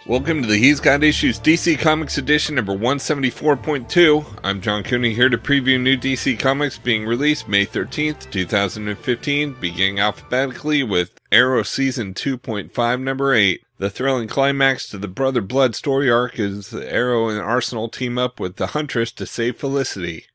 Welcome to the He's Got Issues DC Comics Edition number 174.2. I'm John Cooney here to preview new DC Comics being released May 13th, 2015, beginning alphabetically with Arrow Season 2.5 number 8. The thrilling climax to the Brother Blood story arc is Arrow and Arsenal team up with the Huntress to save Felicity.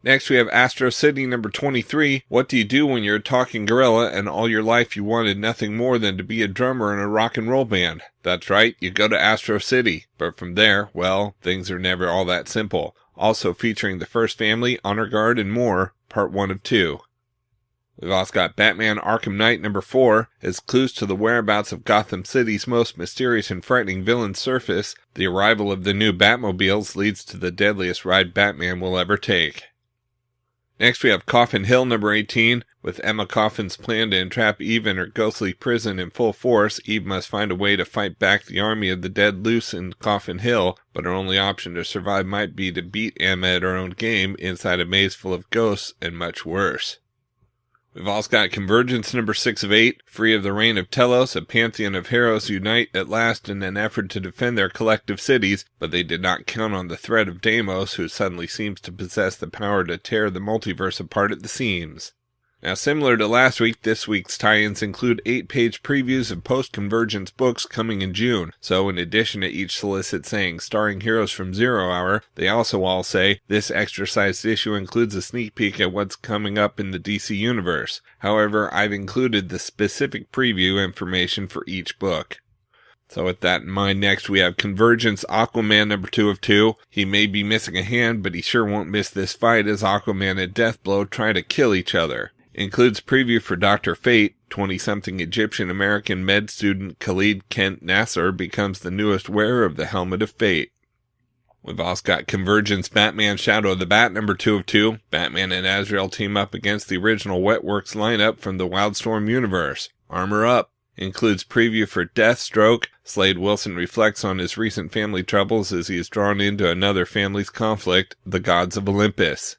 Next we have Astro City number 23. What do you do when you're a talking gorilla and all your life you wanted nothing more than to be a drummer in a rock and roll band? That's right, you go to Astro City. But from there, well, things are never all that simple. Also featuring the First Family, Honor Guard, and more, part 1 of 2. We've also got Batman Arkham Knight number 4. As clues to the whereabouts of Gotham City's most mysterious and frightening villains surface, the arrival of the new Batmobiles leads to the deadliest ride Batman will ever take. Next we have Coffin Hill number 18. With Emma Coffin's plan to entrap Eve in her ghostly prison in full force, Eve must find a way to fight back the army of the dead loose in Coffin Hill, but her only option to survive might be to beat Emma at her own game inside a maze full of ghosts and much worse. We've also got Convergence number 6 of 8. Free of the reign of Telos, a pantheon of heroes unite at last in an effort to defend their collective cities, but they did not count on the threat of Deimos, who suddenly seems to possess the power to tear the multiverse apart at the seams. Now, similar to last week, this week's tie-ins include 8-page previews of post-Convergence books coming in June. So in addition to each solicit saying starring heroes from Zero Hour, they also all say this extra-sized issue includes a sneak peek at what's coming up in the DC universe. However, I've included the specific preview information for each book. So with that in mind, next we have Convergence Aquaman number 2 of 2. He may be missing a hand, but he sure won't miss this fight as Aquaman and Deathblow try to kill each other. Includes preview for Dr. Fate. 20-something Egyptian-American med student Khalid Kent Nasser becomes the newest wearer of the Helmet of Fate. We've also got Convergence Batman Shadow of the Bat number 2 of 2. Batman and Azrael team up against the original Wetworks lineup from the Wildstorm universe. Armor up. Includes preview for Deathstroke. Slade Wilson reflects on his recent family troubles as he is drawn into another family's conflict, the Gods of Olympus.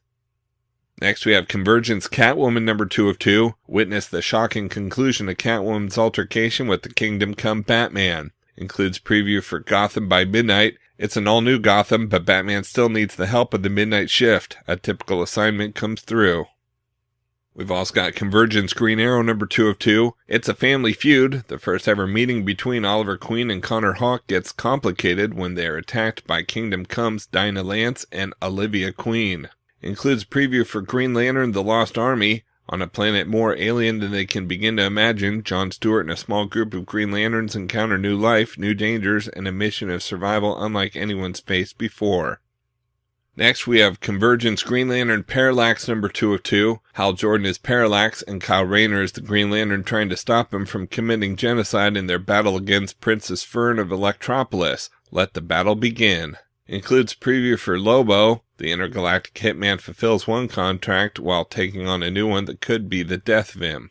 Next we have Convergence Catwoman number 2 of 2. Witness the shocking conclusion of Catwoman's altercation with the Kingdom Come Batman. Includes preview for Gotham by Midnight. It's an all-new Gotham, but Batman still needs the help of the Midnight Shift. A typical assignment comes through. We've also got Convergence Green Arrow number 2 of 2. It's a family feud. The first ever meeting between Oliver Queen and Connor Hawke gets complicated when they are attacked by Kingdom Come's Dinah Lance and Olivia Queen. Includes preview for Green Lantern The Lost Army. On a planet more alien than they can begin to imagine, Jon Stewart and a small group of Green Lanterns encounter new life, new dangers, and a mission of survival unlike anyone's faced before. Next we have Convergence Green Lantern Parallax number 2 of 2. Hal Jordan is Parallax and Kyle Rayner is the Green Lantern trying to stop him from committing genocide in their battle against Princess Fern of Electropolis. Let the battle begin. Includes preview for Lobo. The intergalactic hitman fulfills one contract while taking on a new one that could be the death of him.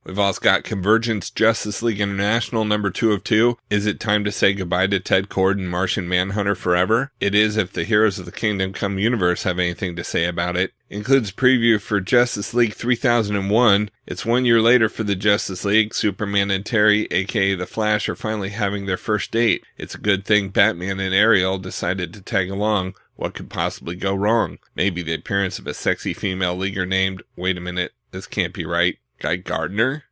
We've also got Convergence Justice League International number 2 of 2. Is it time to say goodbye to Ted Kord and Martian Manhunter forever? It is if the heroes of the Kingdom Come universe have anything to say about it. Includes preview for Justice League 3001. It's 1 year later for the Justice League. Superman and Terry, aka The Flash, are finally having their first date. It's a good thing Batman and Ariel decided to tag along. What could possibly go wrong? Maybe the appearance of a sexy female leaguer named, wait a minute, this can't be right, Guy Gardner?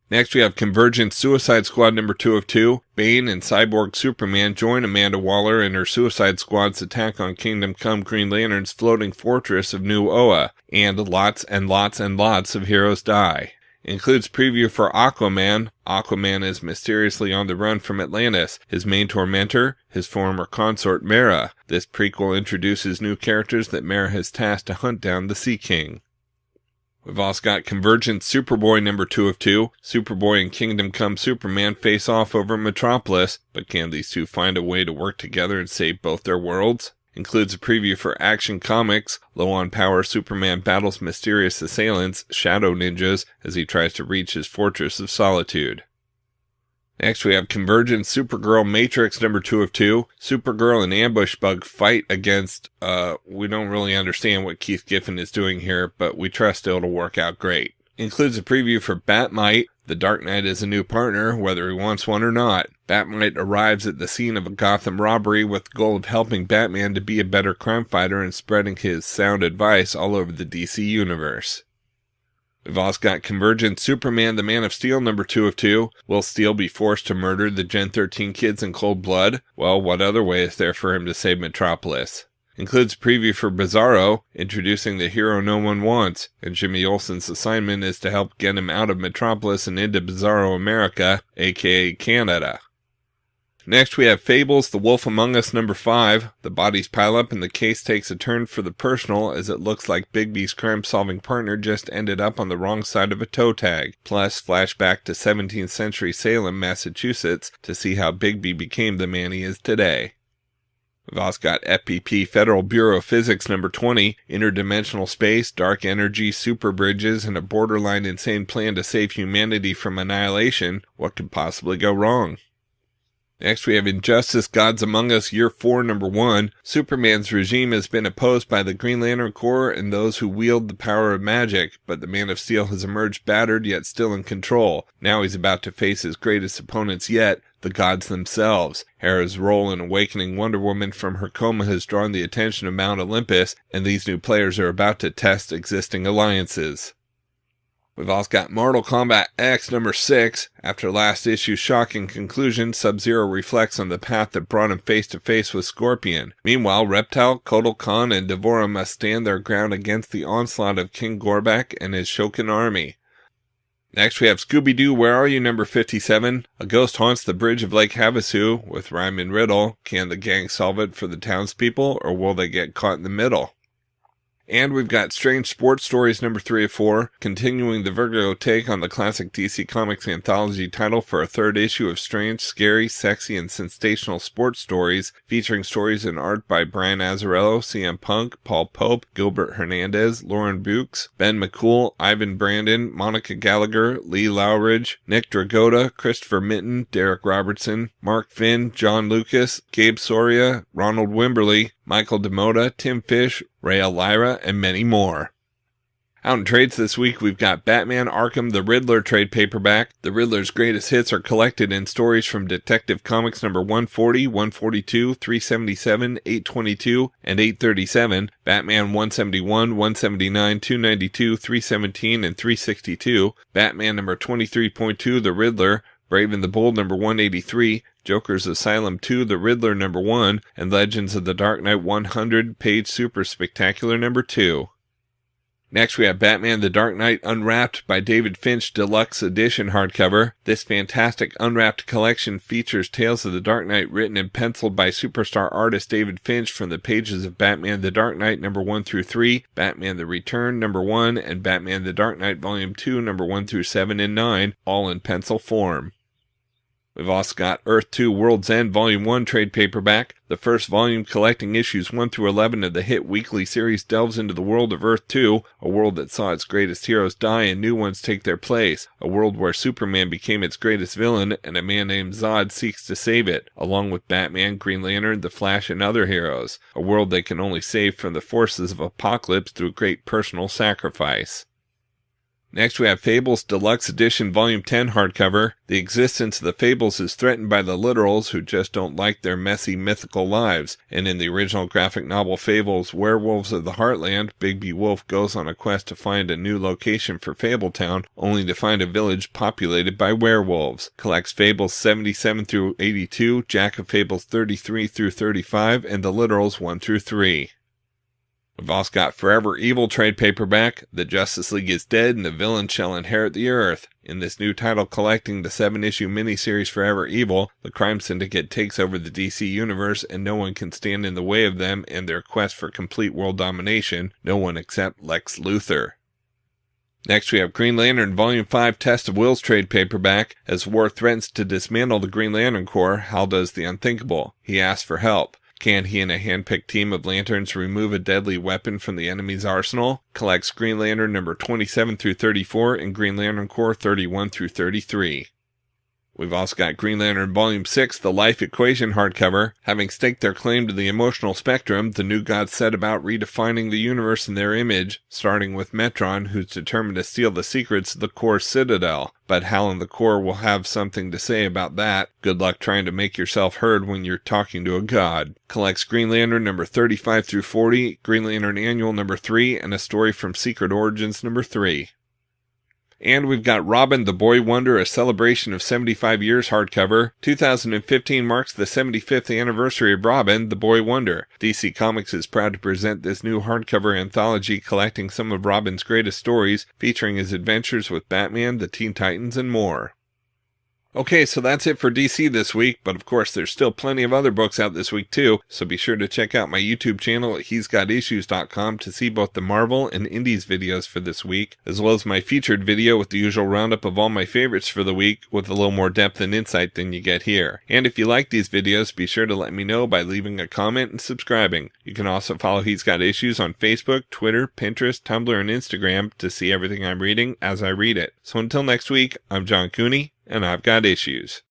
Next we have Convergence Suicide Squad number 2 of 2. Bane and Cyborg Superman join Amanda Waller in her Suicide Squad's attack on Kingdom Come Green Lantern's floating fortress of New Oa, and lots and lots and lots of heroes die. Includes preview for Aquaman. Aquaman is mysteriously on the run from Atlantis. His main tormentor, his former consort Mera. This prequel introduces new characters that Mera has tasked to hunt down the Sea King. We've also got Convergence Superboy number 2 of 2. Superboy and Kingdom Come Superman face off over Metropolis, but can these two find a way to work together and save both their worlds? Includes a preview for Action Comics. Low on power, Superman battles mysterious assailants, Shadow Ninjas, as he tries to reach his fortress of solitude. Next we have Convergence Supergirl Matrix number 2 of 2. Supergirl and Ambush Bug fight against, we don't really understand what Keith Giffen is doing here, but we trust it'll work out great. Includes a preview for Batmite. The Dark Knight is a new partner, whether he wants one or not. Batmite arrives at the scene of a Gotham robbery with the goal of helping Batman to be a better crime fighter and spreading his sound advice all over the DC universe. We've also got Convergence Superman, the Man of Steel, number 2 of 2. Will Steel be forced to murder the Gen 13 kids in cold blood? Well, what other way is there for him to save Metropolis? Includes a preview for Bizarro, introducing the hero no one wants, and Jimmy Olsen's assignment is to help get him out of Metropolis and into Bizarro America, aka Canada. Next we have Fables, The Wolf Among Us number 5. The bodies pile up and the case takes a turn for the personal as it looks like Bigby's crime-solving partner just ended up on the wrong side of a toe tag. Plus, flashback to 17th century Salem, Massachusetts to see how Bigby became the man he is today. We've also got FPP Federal Bureau of Physics number 20, interdimensional space, dark energy, super bridges, and a borderline insane plan to save humanity from annihilation. What could possibly go wrong? Next we have Injustice Gods Among Us Year 4 number 1. Superman's regime has been opposed by the Green Lantern Corps and those who wield the power of magic, but the Man of Steel has emerged battered yet still in control. Now he's about to face his greatest opponents yet, the gods themselves. Hera's role in awakening Wonder Woman from her coma has drawn the attention of Mount Olympus, and these new players are about to test existing alliances. We've also got Mortal Kombat X number 6. After last issue's shocking conclusion, Sub-Zero reflects on the path that brought him face to face with Scorpion. Meanwhile, Reptile, Kotal Khan, and Devora must stand their ground against the onslaught of King Gorbak and his Shokin army. Next we have Scooby-Doo Where Are You number 57. A ghost haunts the bridge of Lake Havasu with rhyme and riddle. Can the gang solve it for the townspeople, or will they get caught in the middle? And we've got Strange Sports Stories number 3 of 4, continuing the Vertigo take on the classic DC Comics anthology title for a third issue of strange, scary, sexy, and sensational sports stories, featuring stories and art by Brian Azzarello, CM Punk, Paul Pope, Gilbert Hernandez, Lauren Bukes, Ben McCool, Ivan Brandon, Monica Gallagher, Lee Lowridge, Nick Dragotta, Christopher Mitten, Derek Robertson, Mark Finn, John Lucas, Gabe Soria, Ronald Wimberly, Michael DeModa, Tim Fish, Ray Lyra, and many more. Out in trades this week, we've got Batman Arkham the Riddler trade paperback. The Riddler's greatest hits are collected in stories from Detective Comics number 140, 142, 377, 822, and 837, Batman 171, 179, 292, 317, and 362, Batman number 23.2, The Riddler, Brave and the Bold number 183, Joker's Asylum 2, The Riddler number 1, and Legends of the Dark Knight 100-page Super Spectacular number 2. Next we have Batman the Dark Knight Unwrapped by David Finch Deluxe Edition hardcover. This fantastic Unwrapped collection features tales of the Dark Knight written and penciled by superstar artist David Finch from the pages of Batman the Dark Knight number 1 through 3, Batman the Return number 1, and Batman the Dark Knight volume 2 number 1 through 7 and 9, all in pencil form. We've also got Earth 2 World's End Volume 1 trade paperback. The first volume collecting issues 1 through 11 of the hit weekly series delves into the world of Earth 2, a world that saw its greatest heroes die and new ones take their place, a world where Superman became its greatest villain and a man named Zod seeks to save it, along with Batman, Green Lantern, The Flash, and other heroes, a world they can only save from the forces of Apocalypse through great personal sacrifice. Next we have Fables Deluxe Edition Volume 10 hardcover. The existence of the Fables is threatened by the literals who just don't like their messy mythical lives, and in the original graphic novel Fables Werewolves of the Heartland, Bigby Wolf goes on a quest to find a new location for Fabletown, only to find a village populated by werewolves. Collects Fables 77 through 82, Jack of Fables 33 through 35, and the literals 1 through 3. We've also got Forever Evil trade paperback. The Justice League is dead and the villains shall inherit the earth. In this new title collecting the 7-issue miniseries Forever Evil, the crime syndicate takes over the DC universe and no one can stand in the way of them and their quest for complete world domination, no one except Lex Luthor. Next we have Green Lantern Volume 5 Test of Wills trade paperback. As war threatens to dismantle the Green Lantern Corps, Hal does the unthinkable. He asks for help. Can he and a hand-picked team of lanterns remove a deadly weapon from the enemy's arsenal? Collects Green Lantern number 27 through 34 and Green Lantern Corps 31 through 33. We've also got Green Lantern Volume 6, The Life Equation hardcover. Having staked their claim to the emotional spectrum, the new gods set about redefining the universe in their image, starting with Metron, who's determined to steal the secrets of the Core Citadel. But Hal and the Core will have something to say about that. Good luck trying to make yourself heard when you're talking to a god. Collects Green Lantern number 35 through 40, Green Lantern Annual number 3, and a story from Secret Origins number 3. And we've got Robin the Boy Wonder, a celebration of 75 years hardcover. 2015 marks the 75th anniversary of Robin the Boy Wonder. DC Comics is proud to present this new hardcover anthology collecting some of Robin's greatest stories, featuring his adventures with Batman, the Teen Titans, and more. Okay, so that's it for DC this week, but of course there's still plenty of other books out this week too, so be sure to check out my YouTube channel at he'sgotissues.com to see both the Marvel and Indies videos for this week, as well as my featured video with the usual roundup of all my favorites for the week, with a little more depth and insight than you get here. And if you like these videos, be sure to let me know by leaving a comment and subscribing. You can also follow He's Got Issues on Facebook, Twitter, Pinterest, Tumblr, and Instagram to see everything I'm reading as I read it. So until next week, I'm John Cooney, and I've got issues.